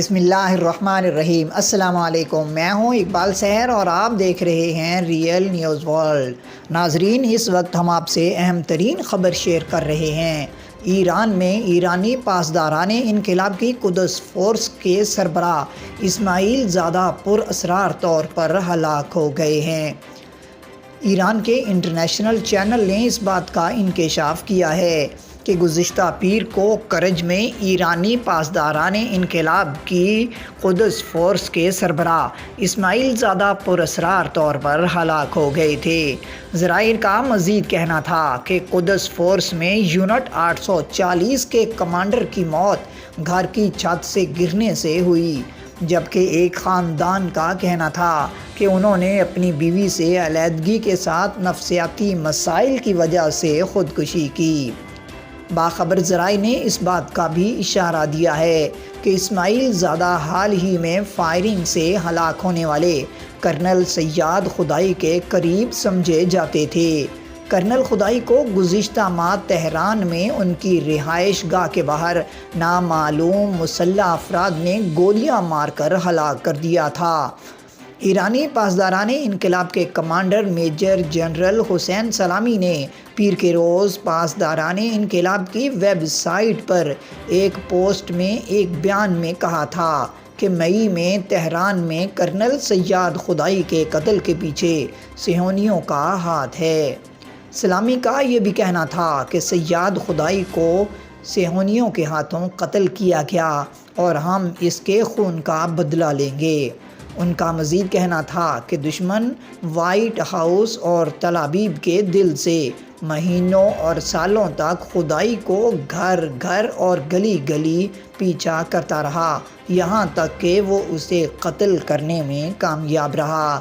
بسم اللہ الرحمن الرحیم۔ السلام علیکم، میں ہوں اقبال سحر اور آپ دیکھ رہے ہیں ریئل نیوز ورلڈ۔ ناظرین، اس وقت ہم آپ سے اہم ترین خبر شیئر کر رہے ہیں۔ ایران میں ایرانی پاسداران انقلاب کی قدس فورس کے سربراہ اسماعیل زادہ پر اسرار طور پر ہلاک ہو گئے ہیں۔ ایران کے انٹرنیشنل چینل نے اس بات کا انکشاف کیا ہے کہ گزشتہ پیر کو کرج میں ایرانی پاسداران انقلاب کی قدس فورس کے سربراہ اسماعیل زادہ پر اسرار طور پر ہلاک ہو گئے تھے۔ ذرائع کا مزید کہنا تھا کہ قدس فورس میں یونٹ 840 کے کمانڈر کی موت گھر کی چھت سے گرنے سے ہوئی، جبکہ ایک خاندان کا کہنا تھا کہ انہوں نے اپنی بیوی سے علیحدگی کے ساتھ نفسیاتی مسائل کی وجہ سے خودکشی کی۔ باخبر ذرائع نے اس بات کا بھی اشارہ دیا ہے کہ اسماعیل زادہ حال ہی میں فائرنگ سے ہلاک ہونے والے کرنل سیاد خدائی کے قریب سمجھے جاتے تھے۔ کرنل خدائی کو گزشتہ ماہ تہران میں ان کی رہائش گاہ کے باہر نامعلوم مسلح افراد نے گولیاں مار کر ہلاک کر دیا تھا۔ ایرانی پاسداران انقلاب کے کمانڈر میجر جنرل حسین سلامی نے پیر کے روز پاسداران انقلاب کی ویب سائٹ پر ایک پوسٹ میں ایک بیان میں کہا تھا کہ مئی میں تہران میں کرنل سیاد خدائی کے قتل کے پیچھے صہیونیوں کا ہاتھ ہے۔ سلامی کا یہ بھی کہنا تھا کہ سیاد خدائی کو صہیونیوں کے ہاتھوں قتل کیا گیا اور ہم اس کے خون کا بدلہ لیں گے۔ ان کا مزید کہنا تھا کہ دشمن وائٹ ہاؤس اور تل ابیب کے دل سے مہینوں اور سالوں تک خدائی کو گھر گھر اور گلی گلی پیچھا کرتا رہا، یہاں تک کہ وہ اسے قتل کرنے میں کامیاب رہا۔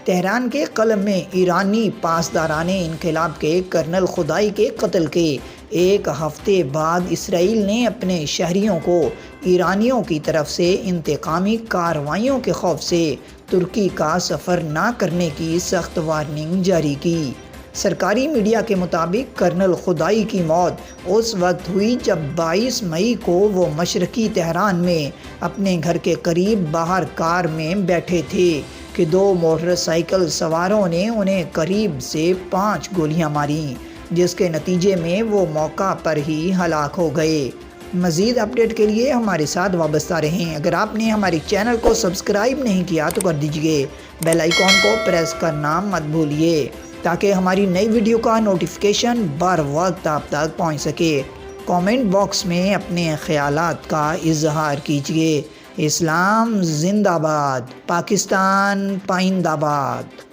تہران کے قلم میں ایرانی پاسداران انقلاب کے کرنل خدائی کے قتل کے ایک ہفتے بعد اسرائیل نے اپنے شہریوں کو ایرانیوں کی طرف سے انتقامی کارروائیوں کے خوف سے ترکی کا سفر نہ کرنے کی سخت وارننگ جاری کی۔ سرکاری میڈیا کے مطابق کرنل خدائی کی موت اس وقت ہوئی جب 22 مئی کو وہ مشرقی تہران میں اپنے گھر کے قریب باہر کار میں بیٹھے تھے کہ دو موٹر سائیکل سواروں نے انہیں قریب سے 5 گولیاں ماریں، جس کے نتیجے میں وہ موقع پر ہی ہلاک ہو گئے۔ مزید اپڈیٹ کے لیے ہمارے ساتھ وابستہ رہیں۔ اگر آپ نے ہمارے چینل کو سبسکرائب نہیں کیا تو کر دیجئے، بیل آئیکن کو پریس کرنا مت بھولیے تاکہ ہماری نئی ویڈیو کا نوٹیفیکیشن بر وقت آپ تک پہنچ سکے۔ کامنٹ باکس میں اپنے خیالات کا اظہار کیجئے۔ اسلام زندہ باد، پاکستان پائندہ باد۔